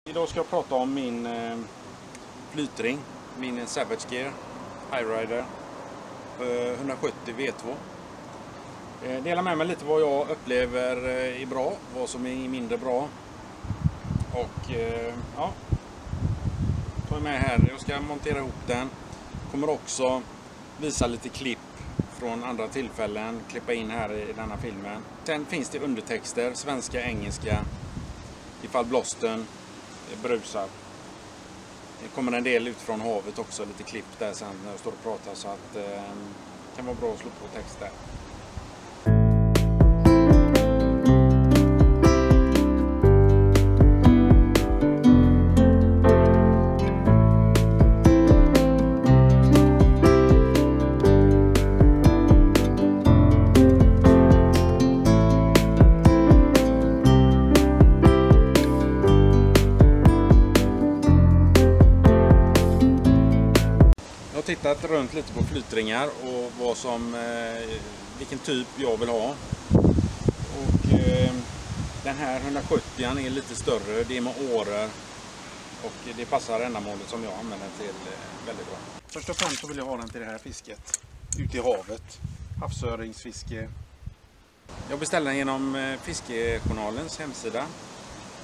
Idag ska jag prata om min flytring, min Savage Gear Highrider 170 V2. Dela med mig lite vad jag upplever är bra, vad som är mindre bra. Och ja, ta med här. Jag ska montera ihop den. Kommer också visa lite klipp från andra tillfällen, klippa in här i denna filmen. Sen finns det undertexter, svenska, engelska, ifall blåsten brusar. Det kommer en del ut från havet också, lite klipp där sen när jag står och pratar, så att det kan vara bra att slå på text där. Jag har tittat runt lite på flytringar och vad som, vilken typ jag vill ha. Och den här 170 är lite större, det är med åror och det passar ändamålet som jag använder till väldigt bra. Först och främst så vill jag ha den till det här fisket ute i havet, havsöringsfiske. Jag beställde den genom Fiskejournalens hemsida,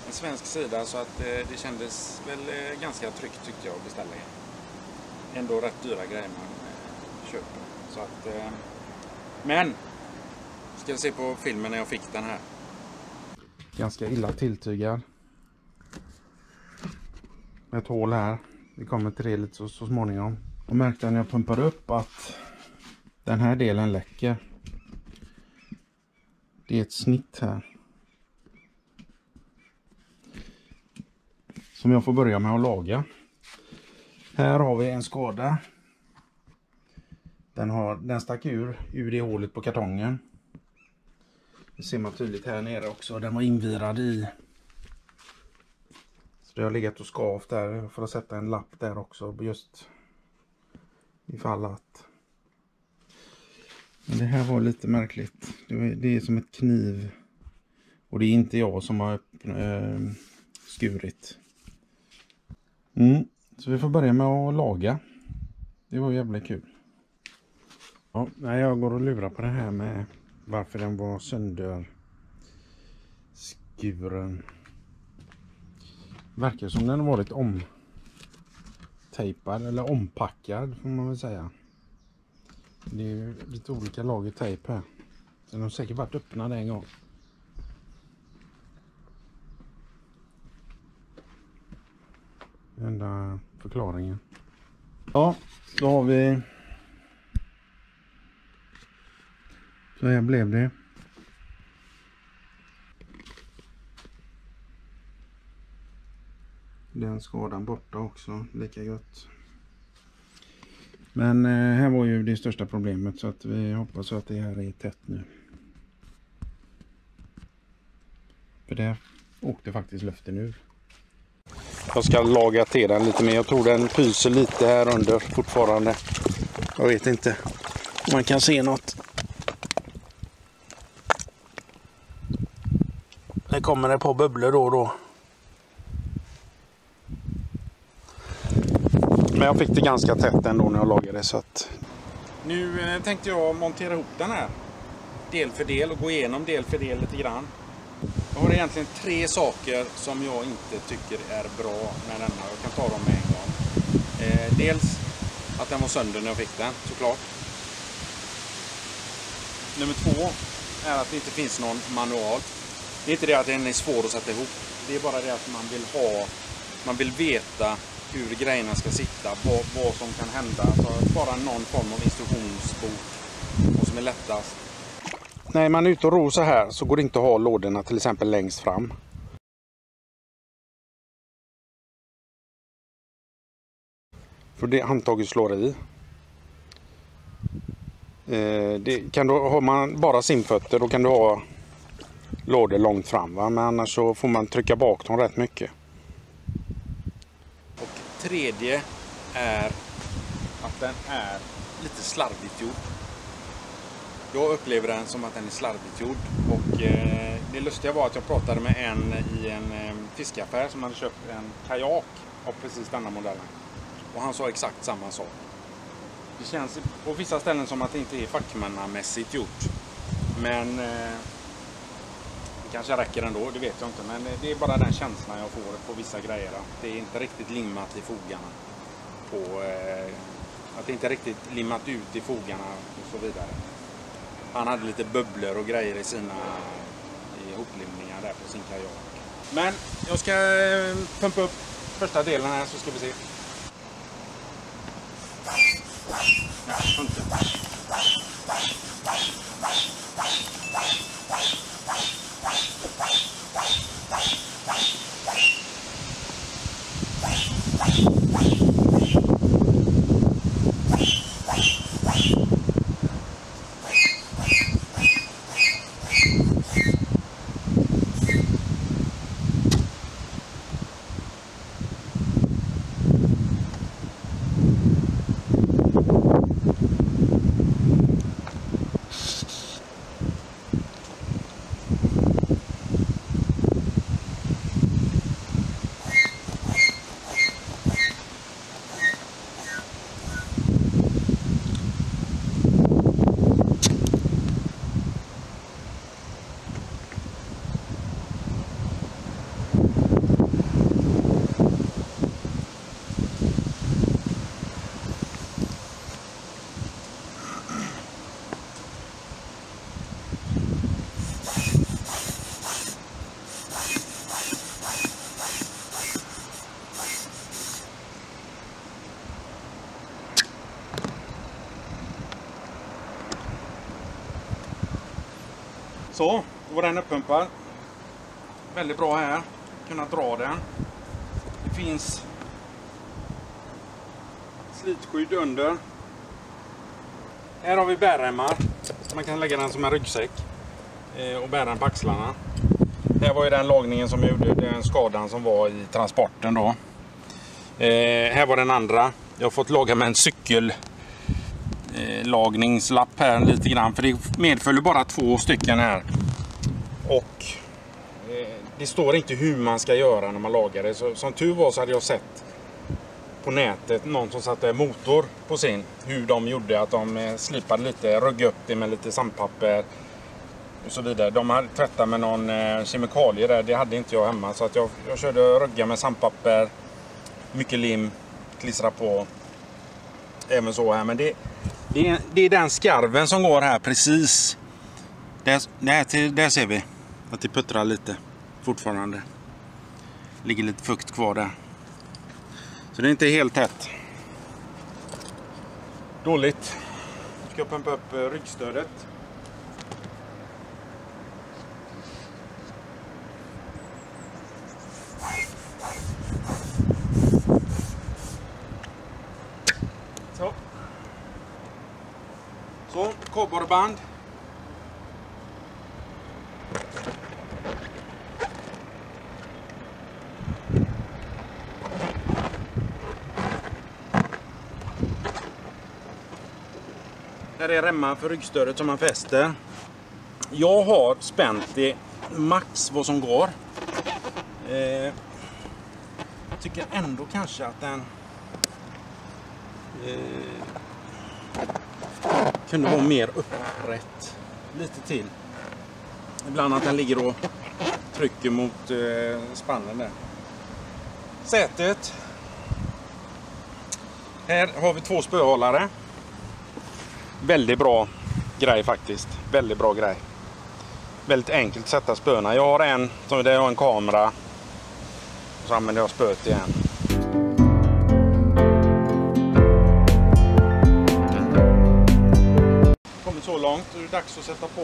en svensk sida, så att det kändes väl ganska tryggt tyckte jag att beställa den. Ändå rätt dyra grejer man köper. Så att, men ska jag se på filmen när jag fick den här. Ganska illa tilltygad. Ett hål här. Vi kommer till det lite så småningom. Och märkte när jag pumpar upp att den här delen läcker. Det är ett snitt här. Som jag får börja med att laga. Här har vi en skada. Den stack ur det hålet på kartongen. Det ser man tydligt här nere också. Den var invirad i. Så det har legat och skavt där för att sätta en lapp där också. Just ifall att. Men det här var lite märkligt. Det är som ett kniv. Och det är inte jag som har skurit. Så vi får börja med att laga. Det var jävligt kul. Ja, jag går och lurar på det här med varför den var sönderskuren. Verkar som den har varit omtejpad eller ompackad får man väl säga. Det är ju lite olika lager tejp här. Den har säkert varit öppnad en gång. Enda förklaringen. Ja, då har vi. Så här blev det. Den skadan borta också, lika gott. Men här var ju det största problemet, så att vi hoppas att det här är tätt nu. För det åkte faktiskt luften ur. Jag ska laga till den lite mer. Jag tror den pyser lite här under fortfarande. Jag vet inte om man kan se något. Det kommer ett par bubblor då och då. Men jag fick det ganska tätt ändå när jag lagade det, så att. Nu tänkte jag montera ihop den här del för del och gå igenom del för del lite grann. Jag har egentligen 3 saker som jag inte tycker är bra med denna. Jag kan ta dem med en gång. Dels att den var sönder när jag fick den, såklart. Nummer 2 är att det inte finns någon manual. Det är inte det att den är svår att sätta ihop. Det är bara det att man vill veta hur grejerna ska sitta, vad som kan hända. Så bara någon form av instruktionsbok, vad som är lättast. När man är ute och ror så här så går det inte att ha lådorna till exempel längst fram. För det handtaget slår i. Har man bara simfötter då kan du ha lådor långt fram, va? Men annars så får man trycka bak dem rätt mycket. Och tredje är att den är lite slarvigt gjord. Jag upplever den som att den är slarvigt gjord. Och det lustiga var att jag pratade med en i en fiskaffär som hade köpt en kajak av precis denna modellen. Och han sa exakt samma sak. Det känns på vissa ställen som att det inte är fackmannamässigt gjort. Men det kanske räcker ändå, det vet jag inte. Men det är bara den känslan jag får på vissa grejer. Det är inte riktigt limmat i fogarna. Att det inte är riktigt limmat ut i fogarna och så vidare. Han hade lite bubblor och grejer i sina ihoplimningar där på sin kajak. Men jag ska pumpa upp första delen här så ska vi se. Så, då var den uppumpad. Väldigt bra här. Kunna dra den. Det finns slitskydd under. Här har vi bärremmar. Man kan lägga den som en ryggsäck. Och bära den på axlarna. Här var ju den lagningen som gjorde den skadan som var i transporten då. Här var den andra. Jag har fått laga med en cykellagningslapp här lite grann. För det medföljer bara 2 stycken här. Och det står inte hur man ska göra när man lagar det. Så, som tur var så hade jag sett på nätet någon som satte motor på sin. Hur de gjorde, att de slipade lite, ruggade upp det med lite sandpapper och så vidare. De hade tvättat med någon kemikalie där, det hade inte jag hemma. Så att jag körde rugga med sandpapper, mycket lim, klistra på. Även så här, men det är den skarven som går här precis. Där ser vi att det puttrar lite fortfarande. Ligger lite fukt kvar där. Så det är inte helt tätt. Dåligt. Ska jag pumpa upp ryggstödet. Så, kobberband. Här är remmar för ryggstödet som man fäster. Jag har spänt det max vad som går. Tycker ändå kanske att den kunde vara mer upprätt lite till. Ibland att den ligger och trycker mot spannen där. Sätet. Här har vi 2 spöhållare. Väldigt bra grej faktiskt. Väldigt bra grej. Väldigt enkelt att sätta spöna. Jag har en som där jag har en kamera. Så använder jag spöet igen. Kommit så långt. Det är dags att sätta på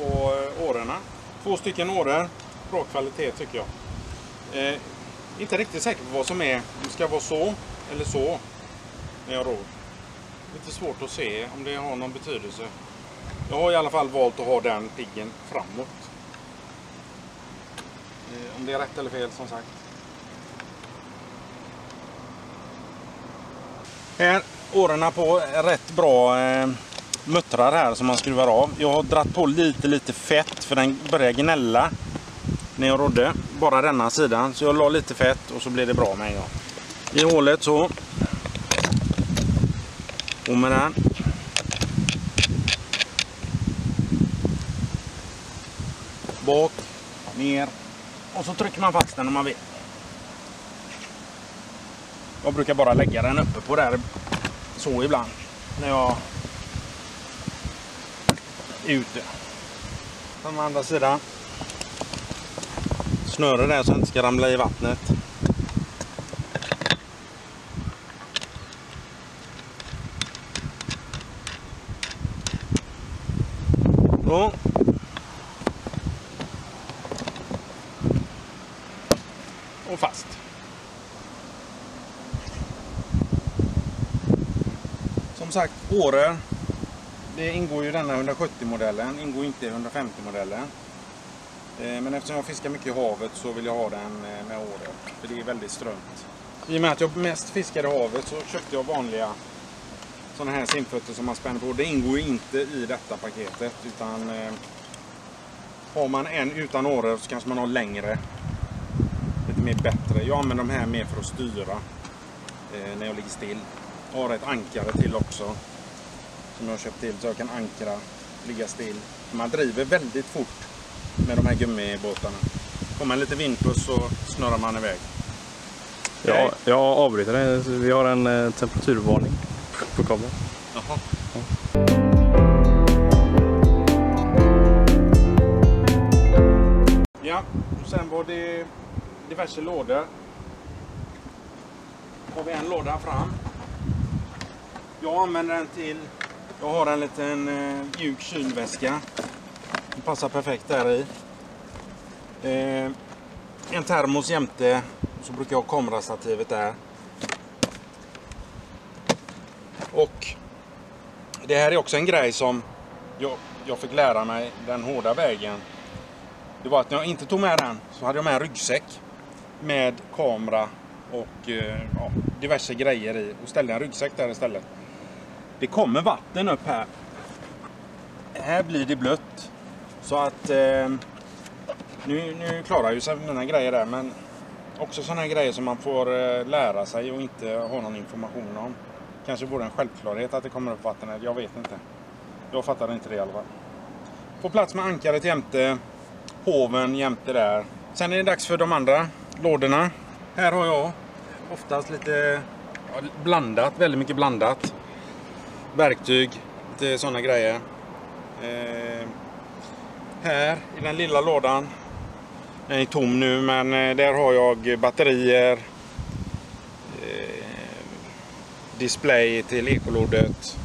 årorna. 2 stycken åror. Bra kvalitet tycker jag. Inte riktigt säker på vad som är. Det ska vara så eller så. När jag ror. Lite svårt att se om det har någon betydelse. Jag har i alla fall valt att ha den piggen framåt. Om det är rätt eller fel som sagt. Här årorna på rätt bra muttrar här som man skruvar av. Jag har dratt på lite fett för den börjar gnälla när jag rodde. Bara denna sidan. Så jag la lite fett och så blir det bra med en gång. I hålet så. Och med den. Bak, ner. Och så trycker man fast den om man vill. Jag brukar bara lägga den uppe på där så ibland när jag är ute. På andra sidan. Snöre där så att det inte ska ramla i vattnet. Så. Och fast. Som sagt, årer. Det ingår ju denna 170-modellen, ingår inte i 150-modellen. Men eftersom jag fiskar mycket i havet så vill jag ha den med årer. För det är väldigt strömt. I och med att jag mest fiskar i havet så köpte jag vanliga sådana här simfötter som man spänner på. Det ingår ju inte i detta paketet. Utan har man en utan årer så kanske man har längre. Lite mer bättre. Jag använder de här mer för att styra när jag ligger still. Jag har ett ankare till också. Som jag har köpt till så jag kan ankra, ligga still. Man driver väldigt fort med de här gummibåtarna. Kommer en liten vindpuss så snurrar man iväg. Ja, jag avbryter det. Vi har en temperaturvarning på kameran. Jaha. Ja. Ja, och sen var det diverse lådor. Har vi en låda fram. Jag använder den till, jag har en liten mjuk kylväska. Den passar perfekt där i. En termos jämte, så brukar jag ha kamerastativet där. Och det här är också en grej som jag fick lära mig den hårda vägen. Det var att när jag inte tog med den så hade jag med en ryggsäck med kamera och diverse grejer i och ställde en ryggsäck där istället. Det kommer vatten upp här. Här blir det blött. Så att nu klarar ju sig mina grejer där, men också sådana grejer som man får lära sig och inte ha någon information om. Kanske vore en självklarhet att det kommer upp vatten här. Jag vet inte. Jag fattar inte det i alla fall. Få plats med ankaret jämte. Hoven jämte där. Sen är det dags för de andra lådorna. Här har jag oftast lite blandat, väldigt mycket blandat. Verktyg, lite sådana grejer. Här i den lilla lådan. Den är tom nu, men där har jag batterier. Display till ekolodet.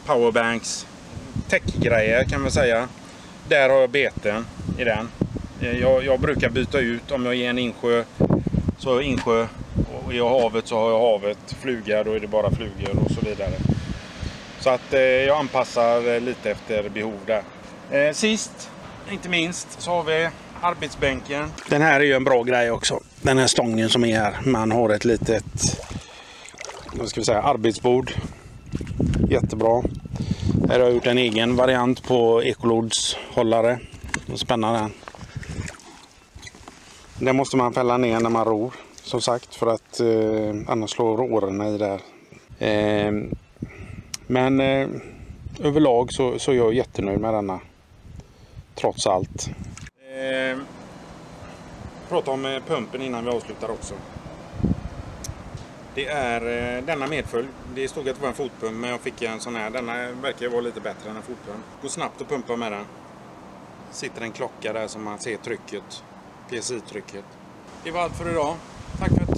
Powerbanks. Techgrejer kan man säga. Där har jag beten i den. Jag brukar byta ut om jag är en insjö så har jag insjö och i havet så har jag havet. Fluga, då är det bara flugor och så vidare. Så att jag anpassar lite efter behov där. Sist, inte minst, så har vi arbetsbänken. Den här är ju en bra grej också. Den här stången som är här. Man har ett litet, vad ska vi säga, arbetsbord. Jättebra. Här har jag gjort en egen variant på ekolods hållare. Spännande. Den måste man fälla ner när man ror, som sagt, för att annars slår årorna i där. Men överlag så är jag jättenöjd med denna. Trots allt. Prata om pumpen innan vi avslutar också. Det är denna medfölj. Det stod att det var en fotpump, men jag fick en sån här. Denna verkar vara lite bättre än en fotpump. Går snabbt att pumpa med den. Sitter en klocka där som man ser trycket. PSI-trycket. Det var allt för idag. Tack för att